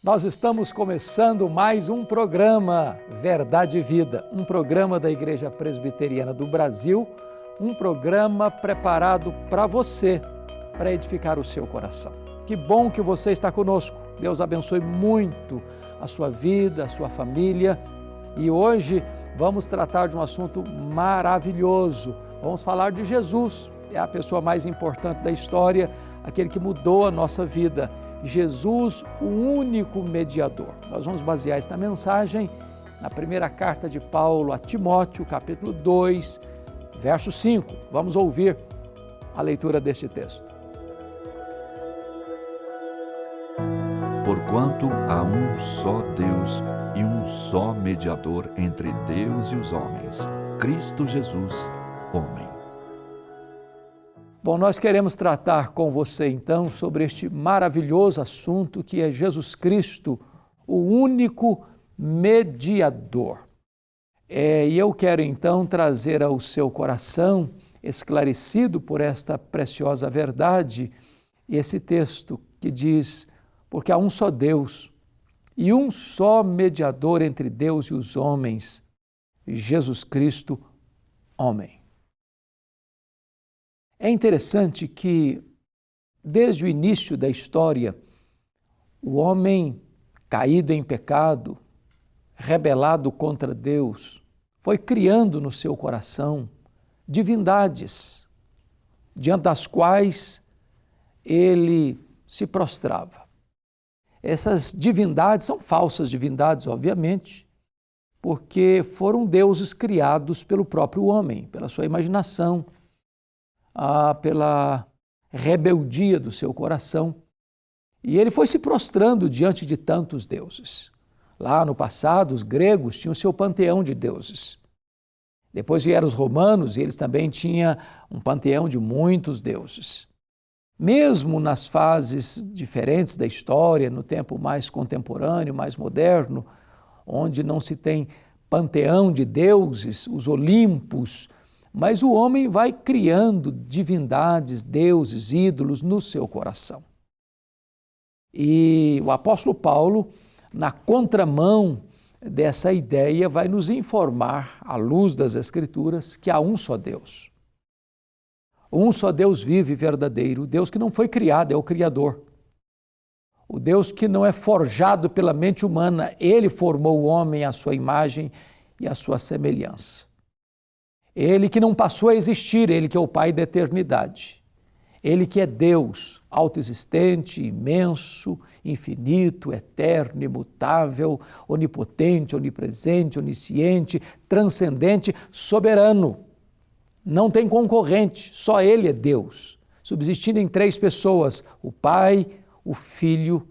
Nós estamos começando mais um programa Verdade e Vida, um programa da Igreja Presbiteriana do Brasil, um programa preparado para você, para edificar o seu coração. Que bom que você está conosco. Deus abençoe muito a sua vida, a sua família. E hoje vamos tratar de um assunto maravilhoso. Vamos falar de Jesus, é a pessoa mais importante da história, aquele que mudou a nossa vida. Jesus, o único mediador. Nós vamos basear esta mensagem na primeira carta de Paulo a Timóteo, capítulo 2, verso 5. Vamos ouvir a leitura deste texto. Porquanto há um só Deus e um só mediador entre Deus e os homens, Cristo Jesus, homem. Bom, nós queremos tratar com você então sobre este maravilhoso assunto que é Jesus Cristo, o único mediador. E eu quero então trazer ao seu coração, esclarecido por esta preciosa verdade, esse texto que diz: porque há um só Deus e um só mediador entre Deus e os homens, Jesus Cristo, homem. É interessante que, desde o início da história, o homem caído em pecado, rebelado contra Deus, foi criando no seu coração divindades, diante das quais ele se prostrava. Essas divindades são falsas divindades, obviamente, porque foram deuses criados pelo próprio homem, pela sua imaginação, pela rebeldia do seu coração. E ele foi se prostrando diante de tantos deuses. Lá no passado, os gregos tinham o seu panteão de deuses. Depois vieram os romanos e eles também tinham um panteão de muitos deuses. Mesmo nas fases diferentes da história, no tempo mais contemporâneo, mais moderno, onde não se tem panteão de deuses, os Olimpos, mas o homem vai criando divindades, deuses, ídolos no seu coração. E o apóstolo Paulo, na contramão dessa ideia, vai nos informar, à luz das Escrituras, que há um só Deus. Um só Deus vivo e verdadeiro, o Deus que não foi criado, é o Criador. O Deus que não é forjado pela mente humana, Ele formou o homem à sua imagem e à sua semelhança. Ele que não passou a existir, Ele que é o Pai da eternidade. Ele que é Deus, autoexistente, imenso, infinito, eterno, imutável, onipotente, onipresente, onisciente, transcendente, soberano. Não tem concorrente, só Ele é Deus, subsistindo em três pessoas, o Pai, o Filho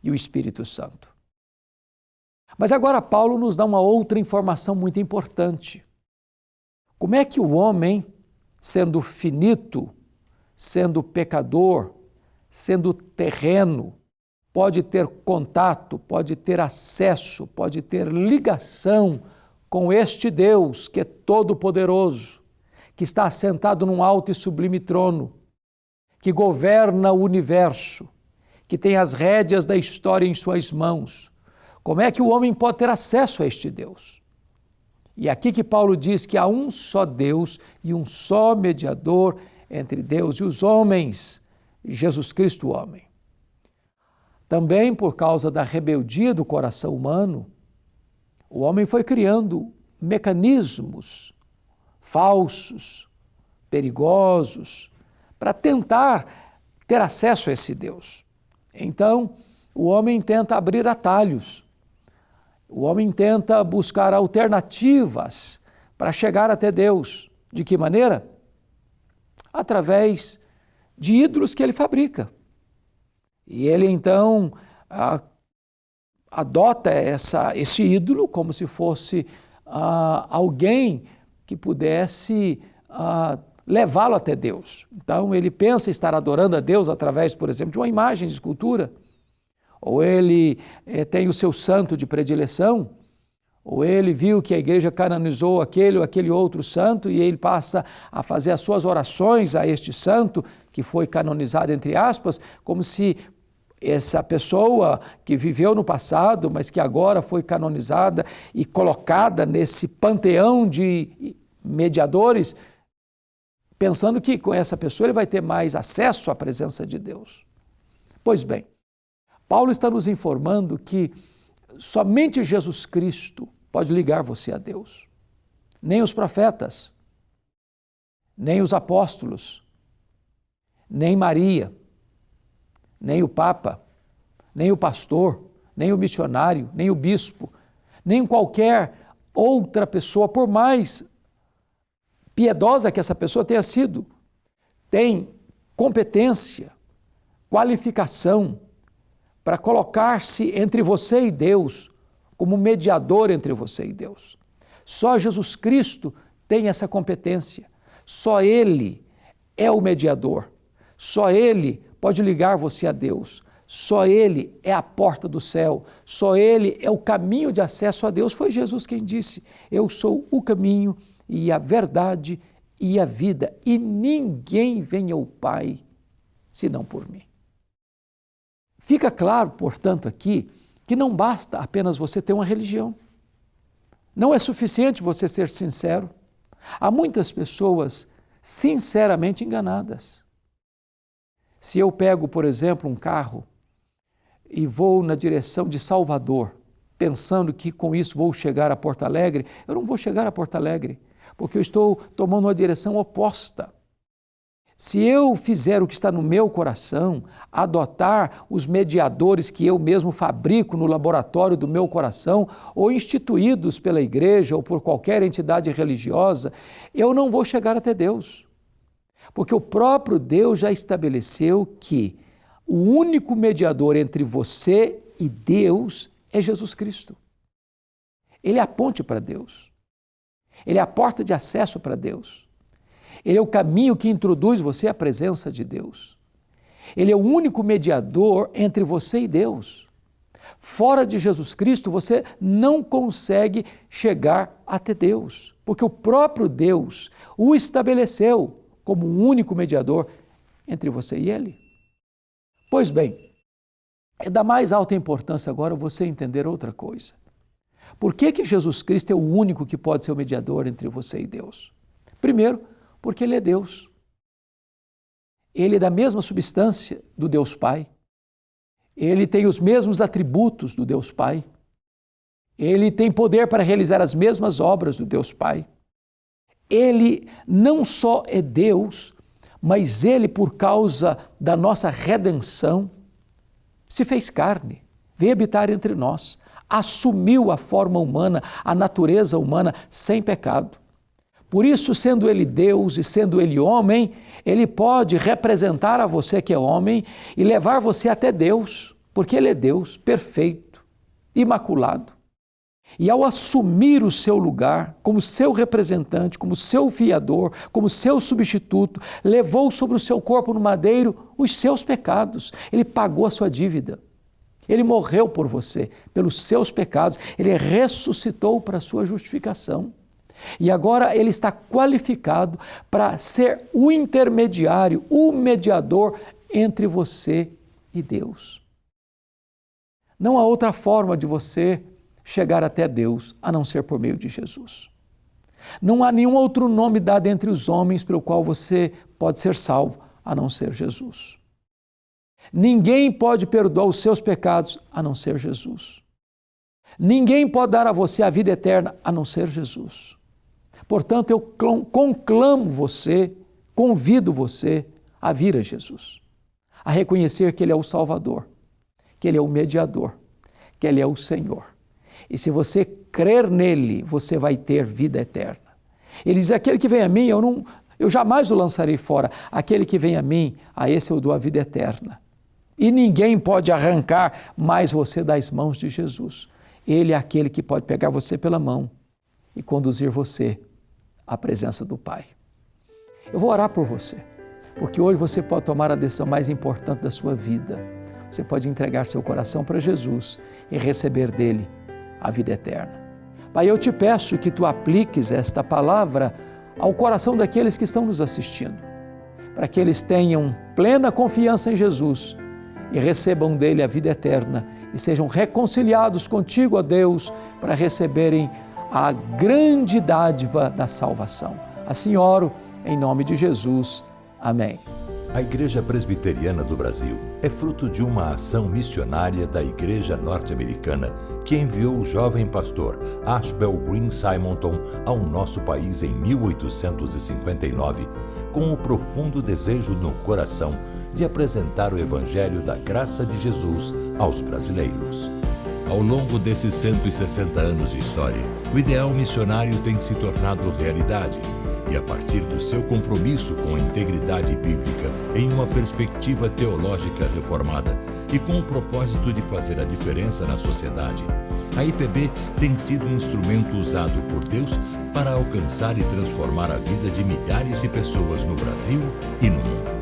e o Espírito Santo. Mas agora Paulo nos dá uma outra informação muito importante. Como é que o homem, sendo finito, sendo pecador, sendo terreno, pode ter contato, pode ter acesso, pode ter ligação com este Deus que é todo-poderoso, que está assentado num alto e sublime trono, que governa o universo, que tem as rédeas da história em suas mãos? Como é que o homem pode ter acesso a este Deus? E aqui que Paulo diz que há um só Deus e um só mediador entre Deus e os homens, Jesus Cristo, homem. Também por causa da rebeldia do coração humano, o homem foi criando mecanismos falsos, perigosos, para tentar ter acesso a esse Deus. Então, o homem tenta abrir atalhos. O homem tenta buscar alternativas para chegar até Deus. De que maneira? Através de ídolos que ele fabrica. E ele então adota esse ídolo como se fosse alguém que pudesse levá-lo até Deus. Então ele pensa estar adorando a Deus através, por exemplo, de uma imagem de escultura. Ou ele tem o seu santo de predileção, ou ele viu que a igreja canonizou aquele ou aquele outro santo e ele passa a fazer as suas orações a este santo, que foi canonizado entre aspas, como se essa pessoa que viveu no passado, mas que agora foi canonizada e colocada nesse panteão de mediadores, pensando que com essa pessoa ele vai ter mais acesso à presença de Deus. Pois bem, Paulo está nos informando que somente Jesus Cristo pode ligar você a Deus. Nem os profetas, nem os apóstolos, nem Maria, nem o Papa, nem o pastor, nem o missionário, nem o bispo, nem qualquer outra pessoa, por mais piedosa que essa pessoa tenha sido, tem competência, qualificação para colocar-se entre você e Deus, como mediador entre você e Deus. Só Jesus Cristo tem essa competência, só Ele é o mediador, só Ele pode ligar você a Deus, só Ele é a porta do céu, só Ele é o caminho de acesso a Deus. Foi Jesus quem disse: eu sou o caminho e a verdade e a vida, e ninguém vem ao Pai senão por mim. Fica claro, portanto, aqui, que não basta apenas você ter uma religião. Não é suficiente você ser sincero. Há muitas pessoas sinceramente enganadas. Se eu pego, por exemplo, um carro e vou na direção de Salvador, pensando que com isso vou chegar a Porto Alegre, eu não vou chegar a Porto Alegre, porque eu estou tomando uma direção oposta. Se eu fizer o que está no meu coração, adotar os mediadores que eu mesmo fabrico no laboratório do meu coração, ou instituídos pela igreja ou por qualquer entidade religiosa, eu não vou chegar até Deus. Porque o próprio Deus já estabeleceu que o único mediador entre você e Deus é Jesus Cristo. Ele é a ponte para Deus. Ele é a porta de acesso para Deus. Ele é o caminho que introduz você à presença de Deus. Ele é o único mediador entre você e Deus. Fora de Jesus Cristo, você não consegue chegar até Deus, porque o próprio Deus o estabeleceu como o único mediador entre você e Ele. Pois bem, é da mais alta importância agora você entender outra coisa. Por que Jesus Cristo é o único que pode ser o mediador entre você e Deus? Primeiro, porque Ele é Deus. Ele é da mesma substância do Deus Pai. Ele tem os mesmos atributos do Deus Pai. Ele tem poder para realizar as mesmas obras do Deus Pai. Ele não só é Deus, mas Ele, por causa da nossa redenção, se fez carne, veio habitar entre nós, assumiu a forma humana, a natureza humana sem pecado. Por isso, sendo Ele Deus e sendo Ele homem, Ele pode representar a você que é homem e levar você até Deus, porque Ele é Deus perfeito, imaculado. E ao assumir o seu lugar como seu representante, como seu fiador, como seu substituto, levou sobre o seu corpo no madeiro os seus pecados. Ele pagou a sua dívida. Ele morreu por você, pelos seus pecados. Ele ressuscitou para a sua justificação. E agora Ele está qualificado para ser o intermediário, o mediador entre você e Deus. Não há outra forma de você chegar até Deus a não ser por meio de Jesus. Não há nenhum outro nome dado entre os homens pelo qual você pode ser salvo a não ser Jesus. Ninguém pode perdoar os seus pecados a não ser Jesus. Ninguém pode dar a você a vida eterna a não ser Jesus. Portanto, eu conclamo você, convido você a vir a Jesus, a reconhecer que Ele é o Salvador, que Ele é o mediador, que Ele é o Senhor. E se você crer nele, você vai ter vida eterna. Ele diz: aquele que vem a mim, eu jamais o lançarei fora. Aquele que vem a mim, a esse eu dou a vida eterna. E ninguém pode arrancar mais você das mãos de Jesus. Ele é aquele que pode pegar você pela mão e conduzir você à presença do Pai. Eu vou orar por você, porque hoje você pode tomar a decisão mais importante da sua vida. Você pode entregar seu coração para Jesus e receber dele a vida eterna. Pai, eu te peço que tu apliques esta palavra ao coração daqueles que estão nos assistindo, para que eles tenham plena confiança em Jesus e recebam dele a vida eterna e sejam reconciliados contigo, ó Deus, para receberem a grande dádiva da salvação. Assim oro, em nome de Jesus. Amém. A Igreja Presbiteriana do Brasil é fruto de uma ação missionária da Igreja Norte-Americana que enviou o jovem pastor Ashbel Green Simonton ao nosso país em 1859, com o profundo desejo no coração de apresentar o Evangelho da graça de Jesus aos brasileiros. Ao longo desses 160 anos de história, o ideal missionário tem se tornado realidade. E a partir do seu compromisso com a integridade bíblica em uma perspectiva teológica reformada e com o propósito de fazer a diferença na sociedade, a IPB tem sido um instrumento usado por Deus para alcançar e transformar a vida de milhares de pessoas no Brasil e no mundo.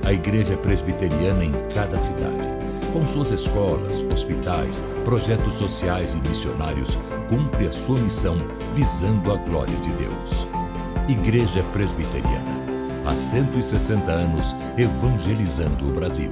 A Igreja Presbiteriana em cada cidade, com suas escolas, hospitais, projetos sociais e missionários, cumpre a sua missão visando a glória de Deus. Igreja Presbiteriana, há 160 anos, evangelizando o Brasil.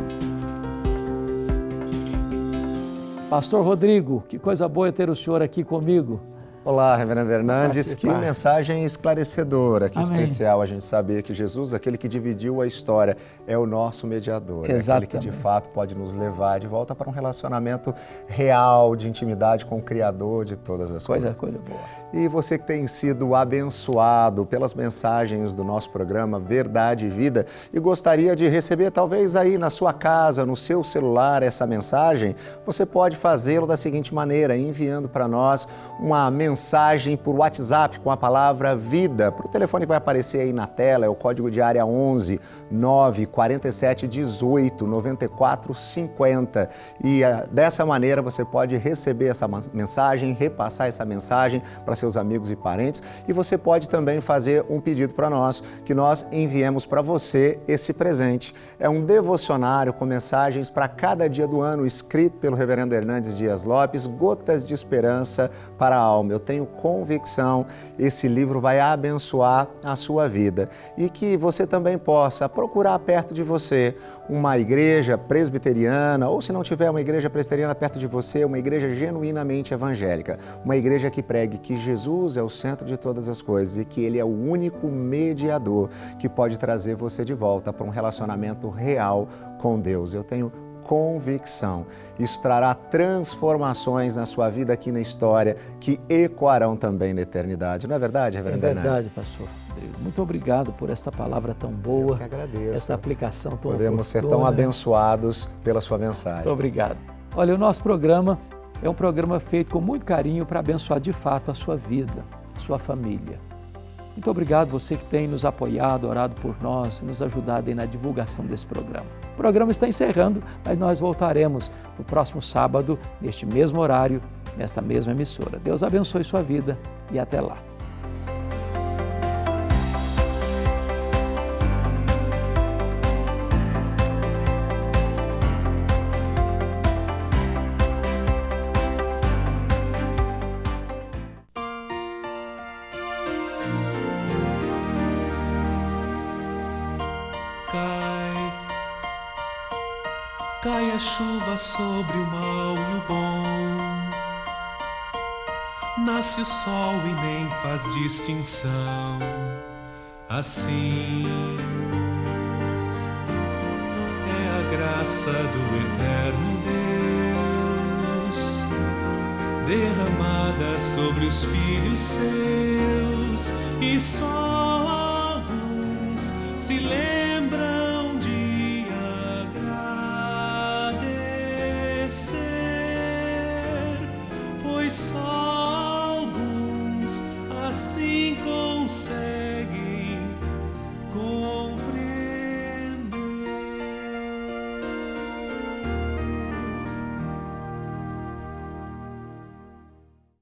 Pastor Rodrigo, que coisa boa ter o senhor aqui comigo. Olá, Reverendo Hernandes, que mensagem esclarecedora, que Amém. especial a gente saber que Jesus, aquele que dividiu a história, é o nosso mediador, é aquele que de fato pode nos levar de volta para um relacionamento real, de intimidade com o Criador de todas as coisas. Coisa boa. E você que tem sido abençoado pelas mensagens do nosso programa Verdade e Vida e gostaria de receber talvez aí na sua casa, no seu celular, essa mensagem, você pode fazê-lo da seguinte maneira, enviando para nós uma mensagem por WhatsApp com a palavra vida. Para o telefone que vai aparecer aí na tela, é o código de área 11 947 18 94 50. E dessa maneira você pode receber essa mensagem, repassar essa mensagem para seus amigos e parentes. E você pode também fazer um pedido para nós, que nós enviemos para você esse presente. É um devocionário com mensagens para cada dia do ano, escrito pelo Reverendo Hernandes Dias Lopes, Gotas de Esperança para a Alma. Eu tenho convicção, esse livro vai abençoar a sua vida. E que você também possa procurar perto de você uma igreja presbiteriana, ou se não tiver uma igreja presbiteriana perto de você, uma igreja genuinamente evangélica. Uma igreja que pregue que Jesus é o centro de todas as coisas e que Ele é o único mediador que pode trazer você de volta para um relacionamento real com Deus. Eu tenho convicção. Isso trará transformações na sua vida aqui na história que ecoarão também na eternidade. Não é verdade, Reverendo Hernandes? É verdade, pastor Rodrigo. Muito obrigado por esta palavra tão boa. Eu que agradeço. Essa aplicação tão Podemos ser oportuna. tão abençoados pela sua mensagem. Muito obrigado. Olha, o nosso programa é um programa feito com muito carinho para abençoar de fato a sua vida, a sua família. Muito obrigado você que tem nos apoiado, orado por nós, nos ajudado aí na divulgação desse programa. O programa está encerrando, mas nós voltaremos no próximo sábado, neste mesmo horário, nesta mesma emissora. Deus abençoe sua vida e até lá. Cai a chuva sobre o mal e o bom, nasce o sol e nem faz distinção. Assim é a graça do eterno Deus, derramada sobre os filhos seus, e só